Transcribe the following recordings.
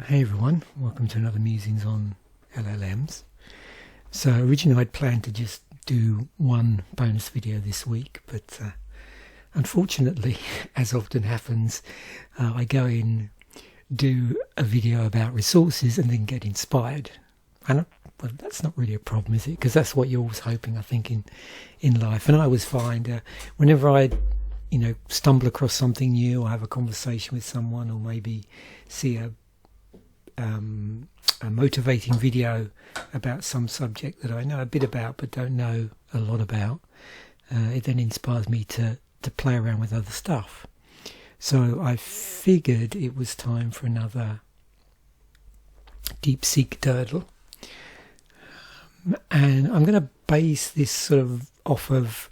Hey everyone, welcome to another Musings on LLMs. So originally I'd planned to just do one bonus video this week, but unfortunately, as often happens, I go in, do a video about resources and then get inspired. And well, that's not really a problem, is it? Because that's what you're always hoping, I think, in life. And I always find whenever I stumble across something new or have a conversation with someone, or maybe see a motivating video about some subject that I know a bit about but don't know a lot about, it then inspires me to play around with other stuff. So I figured it was time for another DeepSeek Durdle, and I'm going to base this sort of off of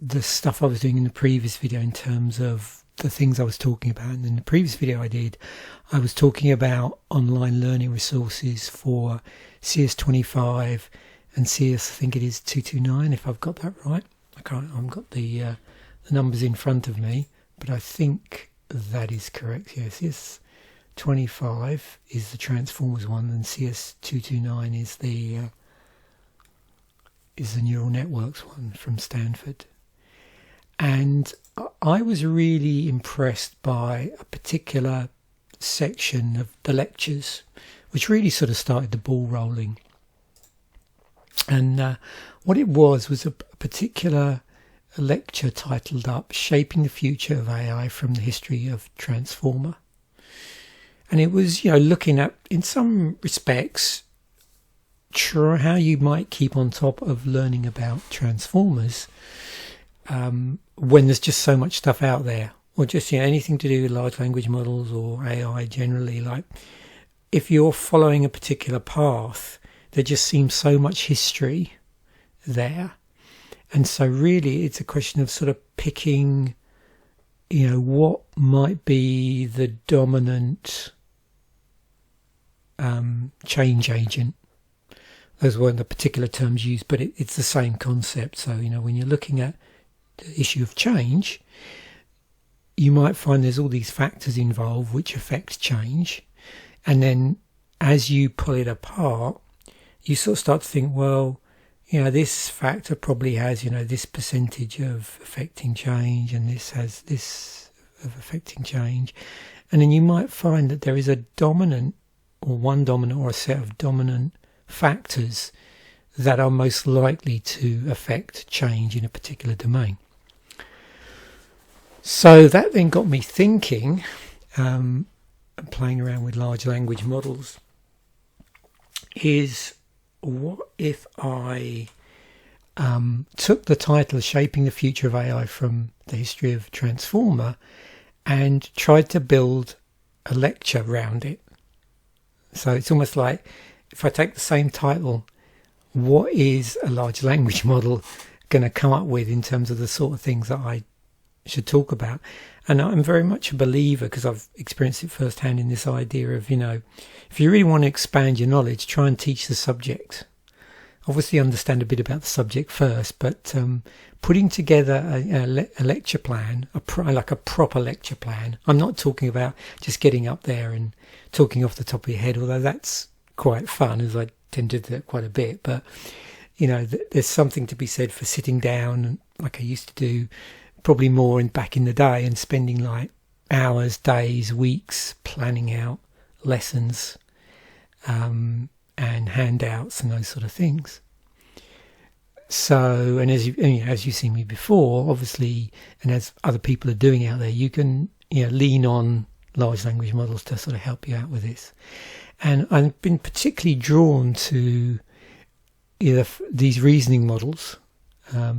the stuff I was doing in the previous video in terms of the things I was talking about. And in the previous video I was talking about online learning resources for CS25 and CS, I think it is 229, if I've got that right. I've got the numbers in front of me, but I think that is correct. Yes, CS25 is the Transformers one, and CS229 is the neural networks one from Stanford. And I was really impressed by a particular section of the lectures, which really sort of started the ball rolling. And what it was a particular lecture titled up "Shaping the Future of AI from the History of Transformer." And it was, looking at, in some respects, how you might keep on top of learning about transformers when there's just so much stuff out there, or just anything to do with large language models or AI generally. Like, if you're following a particular path, there just seems so much history there, and so really it's a question of sort of picking, what might be the dominant change agent. Those weren't the particular terms used, but it's the same concept. So when you're looking at the issue of change, you might find there's all these factors involved which affect change, and then as you pull it apart, you sort of start to think, well, this factor probably has this percentage of affecting change, and this has this of affecting change, and then you might find that there is a dominant, or one dominant, or a set of dominant factors that are most likely to affect change in a particular domain. So that then got me thinking, playing around with large language models, is what if I took the title "Shaping the Future of AI from the History of Transformer" and tried to build a lecture around it. So it's almost like, if I take the same title, what is a large language model going to come up with in terms of the sort of things that I should talk about? And I'm very much a believer, because I've experienced it firsthand, in this idea of, if you really want to expand your knowledge, try and teach the subject. Obviously understand a bit about the subject first, but putting together a lecture plan, like a proper lecture plan. I'm not talking about just getting up there and talking off the top of your head, although that's quite fun, as I tend to do that quite a bit. But there's something to be said for sitting down, like I used to do, probably more back in the day, and spending like hours, days, weeks planning out lessons and handouts and those sort of things. So, and as you've seen me before, obviously, and as other people are doing out there, you can lean on large language models to sort of help you out with this. And I've been particularly drawn to these reasoning models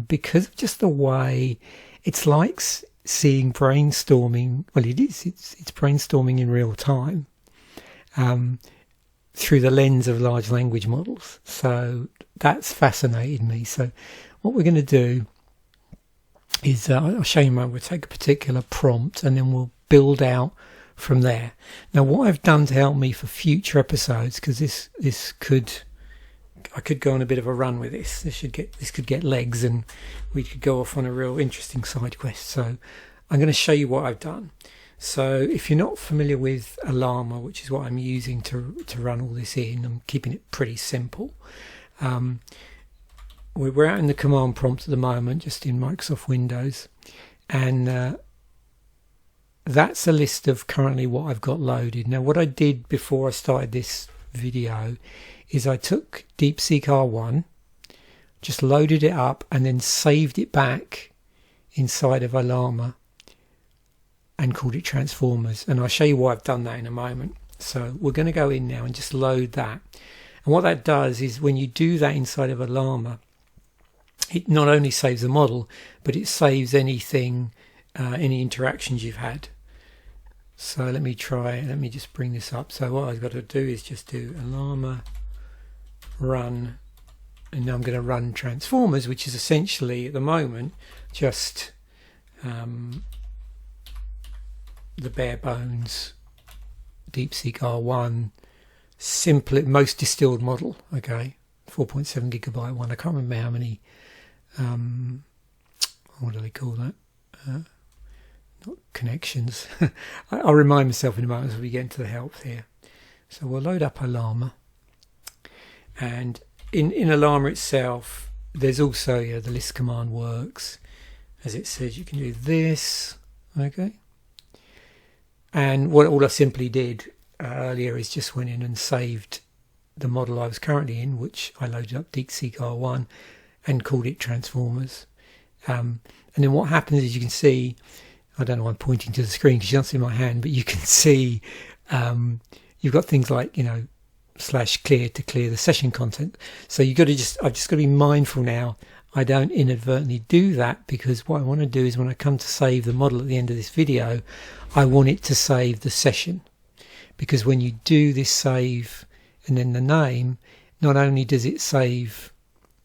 because of just the way it's like seeing brainstorming. Well, it's brainstorming in real time through the lens of large language models. So that's fascinated me. So what we're going to do is I'll show you. We'll take a particular prompt and then we'll build out from there. Now, what I've done to help me for future episodes, because I could go on a bit of a run with this. This could get legs, and we could go off on a real interesting side quest. So I'm going to show you what I've done. So if you're not familiar with Ollama, which is what I'm using to run all this in, I'm keeping it pretty simple. We're out in the command prompt at the moment, just in Microsoft Windows, and that's a list of currently what I've got loaded. Now, what I did before I started this video is I took DeepSeek R1, just loaded it up, and then saved it back inside of Ollama and called it transformers. And I'll show you why I've done that in a moment. So we're going to go in now and just load that. And what that does is when you do that inside of Ollama, it not only saves the model, but it saves anything, any interactions you've had. So let me just bring this up. So what I've got to do is just do Ollama run, and now I'm going to run transformers, which is essentially at the moment just the bare bones DeepSeek R1 simple, most distilled model. Okay, 4.7 gigabyte one. I can't remember how many. What do they call that? Not connections. I'll remind myself in a moment as we get into the help here. So we'll load up Ollama, and in Ollama itself, there's also the list command works. As it says, you can do this. Okay. And what all I simply did earlier is just went in and saved the model I was currently in, which I loaded up DeepSeek R1 and called it transformers. And then what happens is you can see, I don't know why I'm pointing to the screen because you don't see my hand, but you can see you've got things like, /clear to clear the session content. So I've just got to be mindful now I don't inadvertently do that, because what I want to do is when I come to save the model at the end of this video, I want it to save the session. Because when you do this save and then the name, not only does it save,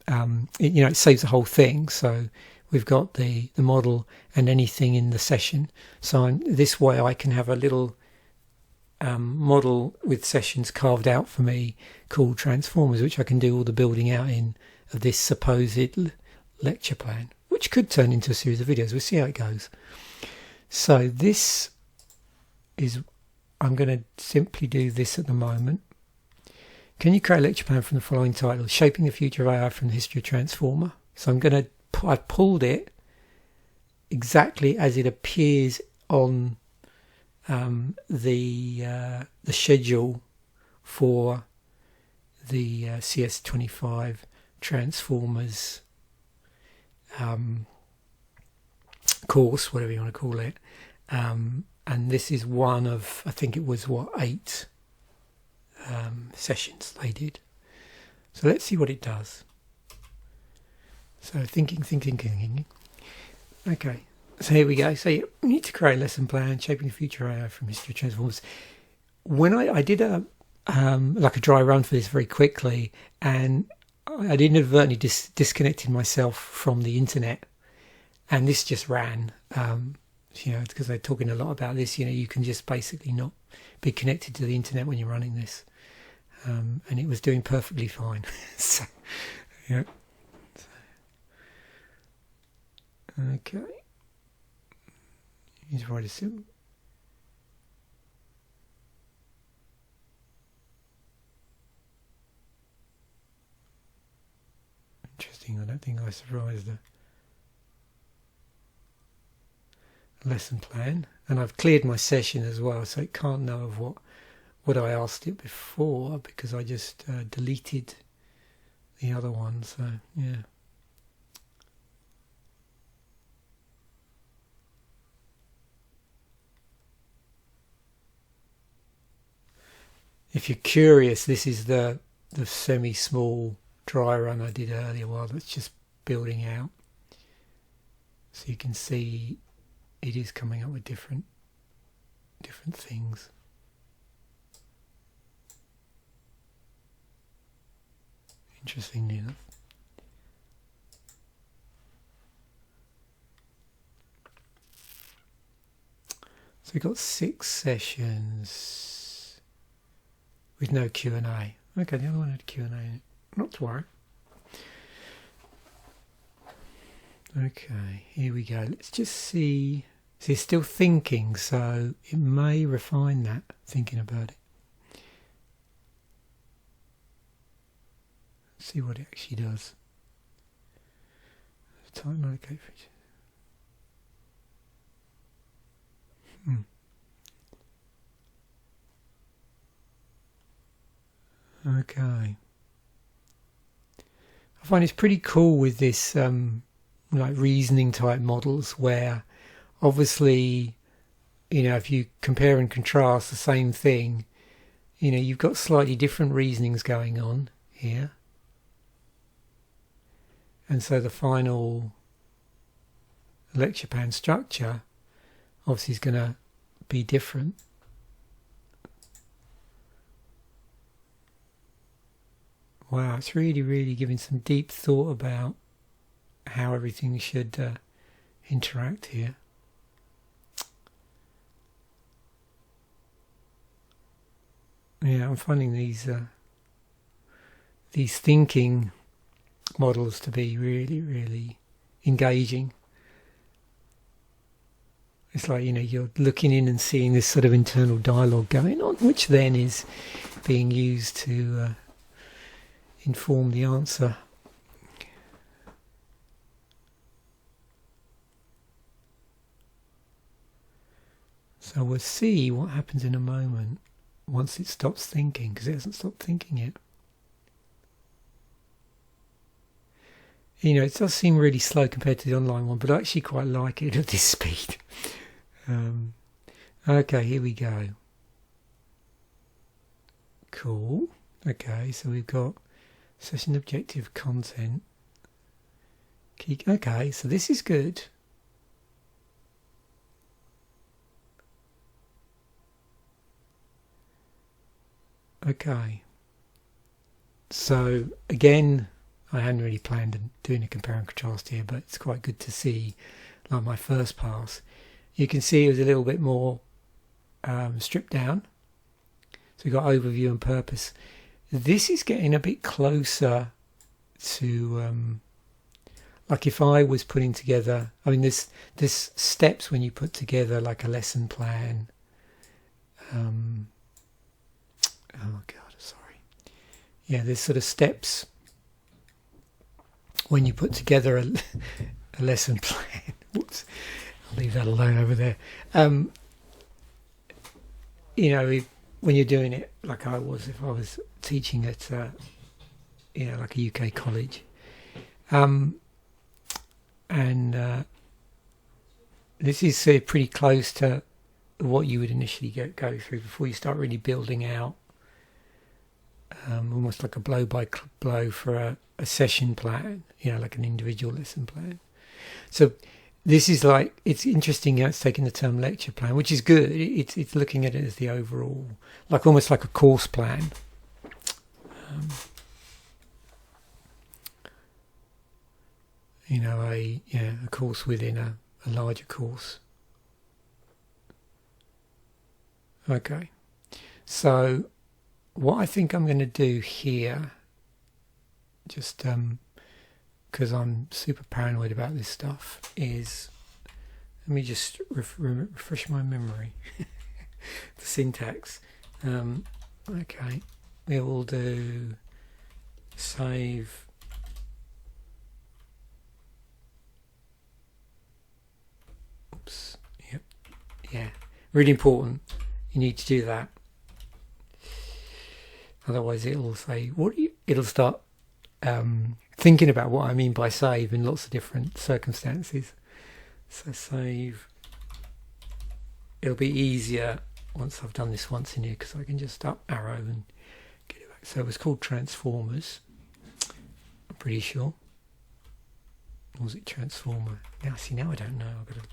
it saves the whole thing. So we've got the model and anything in the session. So this way I can have a little model with sessions carved out for me called transformers, which I can do all the building out in of this supposed lecture plan, which could turn into a series of videos. We'll see how it goes. So this is, I'm going to simply do this at the moment. Can you create a lecture plan from the following title? Shaping the Future of AI from the History of Transformer. So I've pulled it exactly as it appears on the schedule for the CS25 Transformers course, whatever you want to call it, and this is one of, I think it was 8 sessions they did. So let's see what it does. So thinking. Okay, so here we go. So you need to create a lesson plan, shaping the future AI from history of transformers. When I did a dry run for this very quickly, and I inadvertently disconnected myself from the internet, and this just ran. Because they're talking a lot about this. You can just basically not be connected to the internet when you're running this, and it was doing perfectly fine. So, yeah. Okay. He's right as simple. Interesting. I don't think I surprised the lesson plan, and I've cleared my session as well, so it can't know of what I asked it before, because I just deleted the other one. So yeah. If you're curious, this is the semi-small dry run I did earlier while it's just building out. So you can see it is coming up with different things. Interestingly enough. So we've got 6 sessions with no Q&A. Okay, the other one had Q&A in it. Not to worry. Okay, here we go. Let's just see. So it's still thinking, so it may refine that, thinking about it. Let's see what it actually does. Type locate feature. Okay. I find it's pretty cool with this like reasoning type models where obviously, you know, if you compare and contrast the same thing, you know, you've got slightly different reasonings going on here. And so the final lecture plan structure obviously is going to be different. Wow, it's really, really giving some deep thought about how everything should interact here. Yeah, I'm finding these thinking models to be really, really engaging. It's like, you know, you're looking in and seeing this sort of internal dialogue going on, which then is being used to inform the answer. So we'll see what happens in a moment once it stops thinking, because it hasn't stopped thinking yet. You know, it does seem really slow compared to the online one, but I actually quite like it at this speed. Okay, here we go. Cool. Okay, so we've got session objective content. Okay, so this is good. Okay. So again, I hadn't really planned on doing a compare and contrast here, but it's quite good to see, like my first pass. You can see it was a little bit more stripped down. So we've got overview and purpose. This is getting a bit closer to, like if I was putting together, I mean, there's steps when you put together like a lesson plan. Oh God, sorry. Yeah, there's sort of steps when you put together a lesson plan. Whoops, I'll leave that alone over there. You know, when you're doing it like I was, if I was teaching at, you know, like a UK college, and this is pretty close to what you would initially go through before you start really building out, almost like a blow by blow for a session plan, you know, like an individual lesson plan. So this is like, it's interesting how it's taking the term lecture plan, which is good. It's looking at it as the overall, like almost like a course plan. You know, a course within a larger course. Okay, so what I think I'm going to do here, just because I'm super paranoid about this stuff, is let me just refresh my memory. The syntax. Okay, we will do save. Oops. Yep. Yeah. Really important. You need to do that. Otherwise, it'll say it'll start thinking about what I mean by save in lots of different circumstances. So save. It'll be easier once I've done this once in here, because I can just up arrow and get it back. So it was called transformers. I'm pretty sure. Or was it transformer? Now I don't know. I've got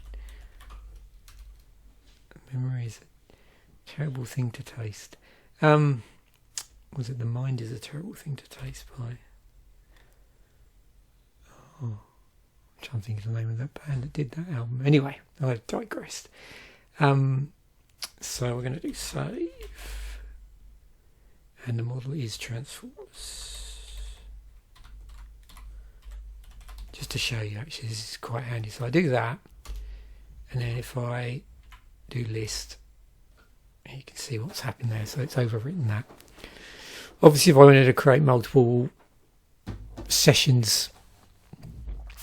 memory is a terrible thing to taste. Was it The Mind is a Terrible Thing to Taste by? Oh, I'm trying to think of the name of that band that did that album. Anyway, I digressed. So we're going to do save, and the model is transformers. Just to show you, actually, this is quite handy. So I do that, and then if I do list, you can see what's happened there. So it's overwritten that. Obviously, if I wanted to create multiple sessions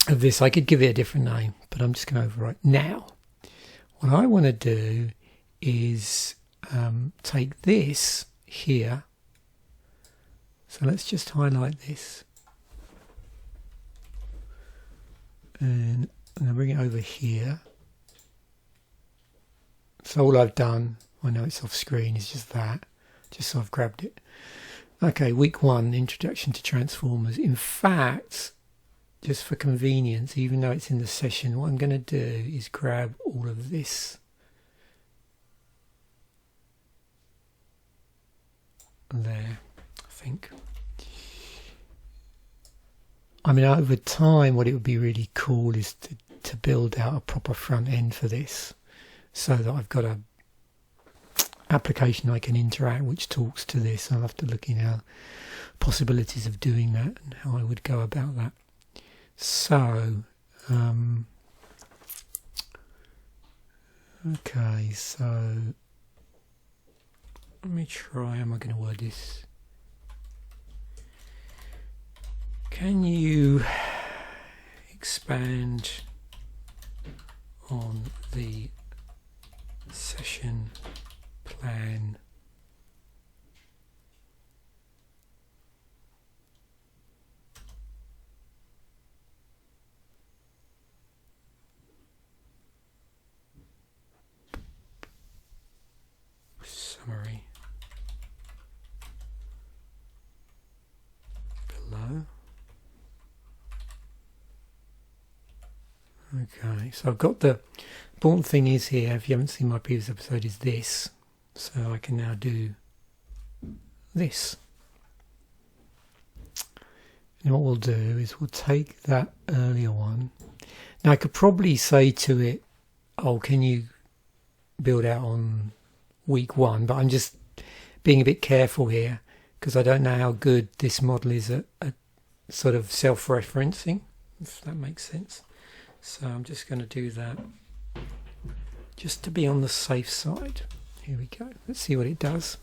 of this, I could give it a different name, but I'm just going to overwrite. Now, what I want to do is take this here. So let's just highlight this. And I'm going to bring it over here. So all I've done, I know it's off screen, is just that. Just so I've grabbed it. Okay, week 1, Introduction to Transformers. In fact, just for convenience, even though it's in the session, what I'm going to do is grab all of this. There, I think. I mean, over time, what it would be really cool is to build out a proper front end for this, so that I've got a application I can interact which talks to this. I'll have to look in our possibilities of doing that and how I would go about that. So, okay, so let me try. How am I going to word this? Can you expand on the session plan summary below? Okay, so I've got the important thing is here, if you haven't seen my previous episode, is this. So I can now do this. And what we'll do is we'll take that earlier one. Now I could probably say to it, oh, can you build out on week 1? But I'm just being a bit careful here because I don't know how good this model is at sort of self-referencing, if that makes sense. So I'm just going to do that just to be on the safe side. Here we go. Let's see what it does.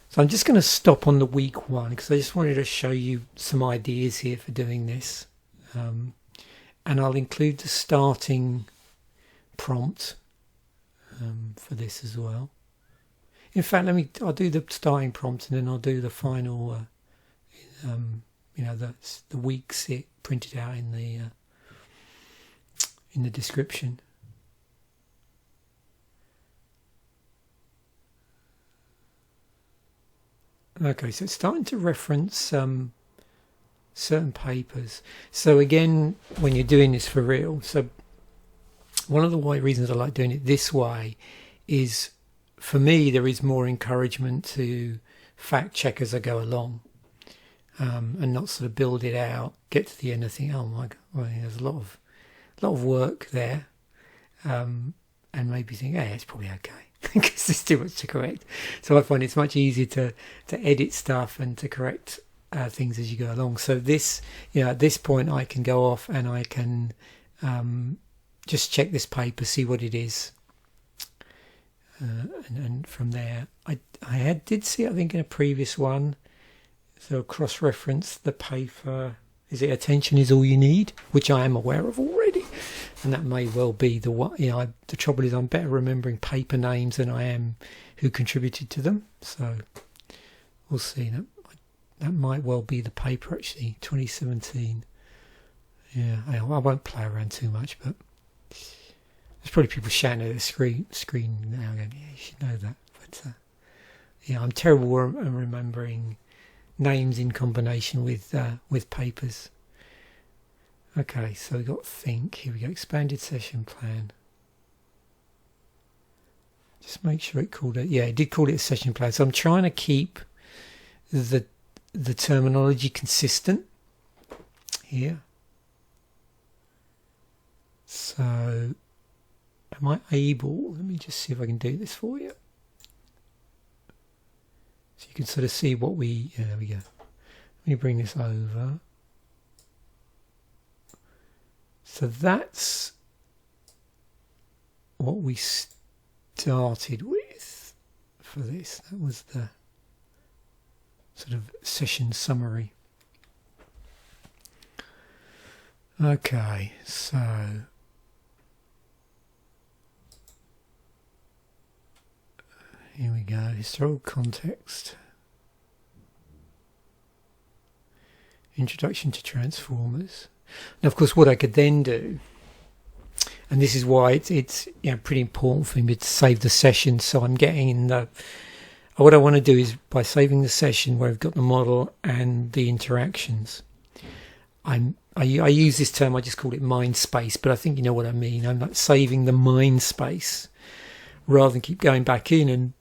So I'm just going to stop on the week 1 because I just wanted to show you some ideas here for doing this. And I'll include the starting prompt for this as well. In fact, I'll do the starting prompt and then I'll do the final, the weeks it printed out in the description. Okay, so it's starting to reference certain papers. So again, when you're doing this for real, so one of the reasons I like doing it this way is, for me, there is more encouragement to fact check as I go along, and not sort of build it out, get to the end and think, oh my God, well, there's a lot of work there, and maybe think, hey, it's probably okay. Because there's too much to correct. So I find it's much easier to edit stuff and to correct things as you go along. So this, at this point I can go off and I can just check this paper, see what it is, and from there I did see, I think in a previous one, so cross-reference the paper. Is it Attention is All You Need, which I am aware of already. And that may well be the one. The trouble is I'm better remembering paper names than I am who contributed to them. So we'll see. That might well be the paper, actually, 2017. Yeah, I won't play around too much, but there's probably people shouting at the screen now going, yeah, you should know that. But I'm terrible at remembering names in combination with papers. Okay, so we've got think. Here we go. Expanded session plan. Just make sure it called it. Yeah, it did call it a session plan. So I'm trying to keep the terminology consistent here. So am I able? Let me just see if I can do this for you. So you can sort of see what we. Yeah, there we go. Let me bring this over. So that's what we started with for this. That was the sort of session summary. Okay, so here we go, historical context, introduction to transformers. Now, of course, what I could then do, and this is why it's pretty important for me to save the session, so I'm getting in the... What I want to do is, by saving the session where I've got the model and the interactions, I use this term, I just call it mind space, but I think you know what I mean. I'm like saving the mind space rather than keep going back in and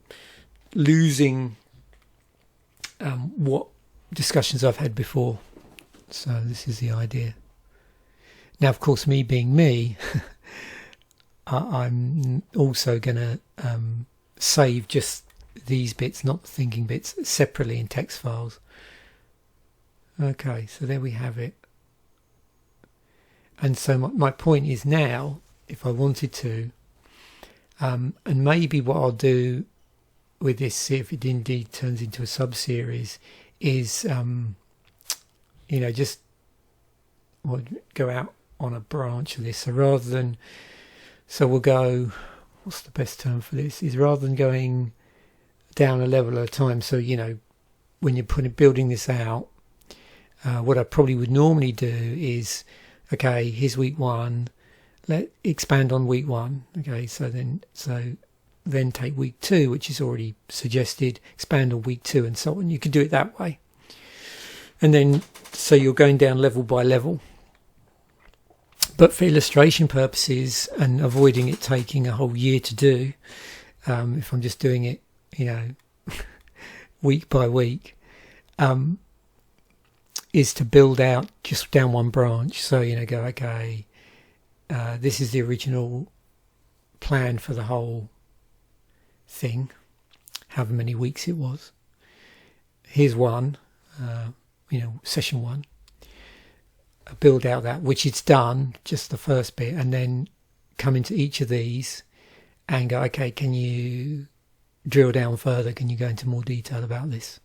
losing what discussions I've had before. So this is the idea. Now, of course, me being me, I'm also going to save just these bits, not the thinking bits, separately in text files. Okay, so there we have it. And so my point is now, if I wanted to, and maybe what I'll do with this, see if it indeed turns into a sub-series, is, just go out on a branch of this. So rather than, so we'll go, what's the best term for this, is rather than going down a level at a time. So, when you're building this out, what I probably would normally do is, okay, here's week 1. Let expand on week 1. Okay, so then take week 2, which is already suggested. Expand on week 2, and so on. You could do it that way, and then so you're going down level by level. But for illustration purposes and avoiding it taking a whole year to do, if I'm just doing it, week by week, is to build out just down one branch. So, go, okay, this is the original plan for the whole thing, however many weeks it was. Here's one, session 1. Build out that, which it's done, just the first bit, and then come into each of these and go, okay, can you drill down further? Can you go into more detail about this?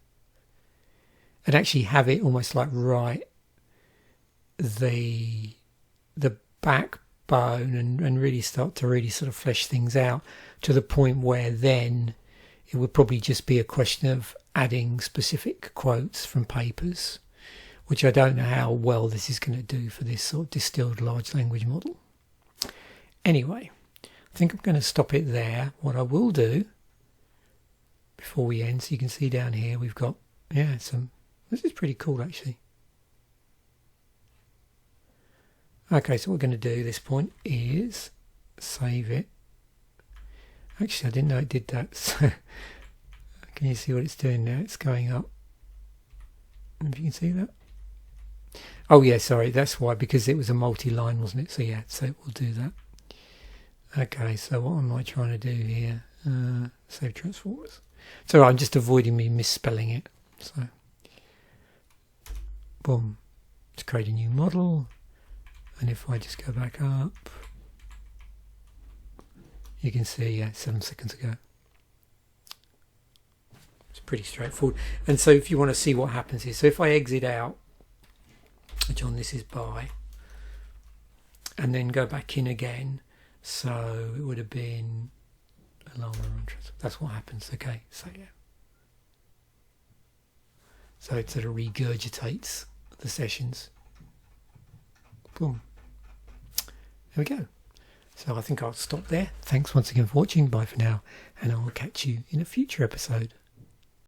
And actually have it almost like write the backbone and really start to really sort of flesh things out to the point where then it would probably just be a question of adding specific quotes from papers, which I don't know how well this is going to do for this sort of distilled large language model. Anyway, I think I'm going to stop it there. What I will do before we end, so you can see down here we've got this is pretty cool actually. Okay, so what we're going to do at this point is save it. Actually, I didn't know it did that. So can you see what it's doing now? It's going up. If you can see that. Oh yeah, sorry, that's why, because it was a multi-line, wasn't it? So yeah, so it will do that. Okay, so what am I trying to do here? Save transformers. So I'm just avoiding me misspelling it. So boom, to create a new model, and if I just go back up, you can see 7 seconds ago. It's pretty straightforward. And so if you want to see what happens here, so if I exit out, which on this is by, and then go back in again, so it would have been Ollama on transfer. That's what happens. Okay, so yeah, so it sort of regurgitates the sessions. Boom. There we go. So I think I'll stop there. Thanks once again for watching. Bye for now, and I will catch you in a future episode.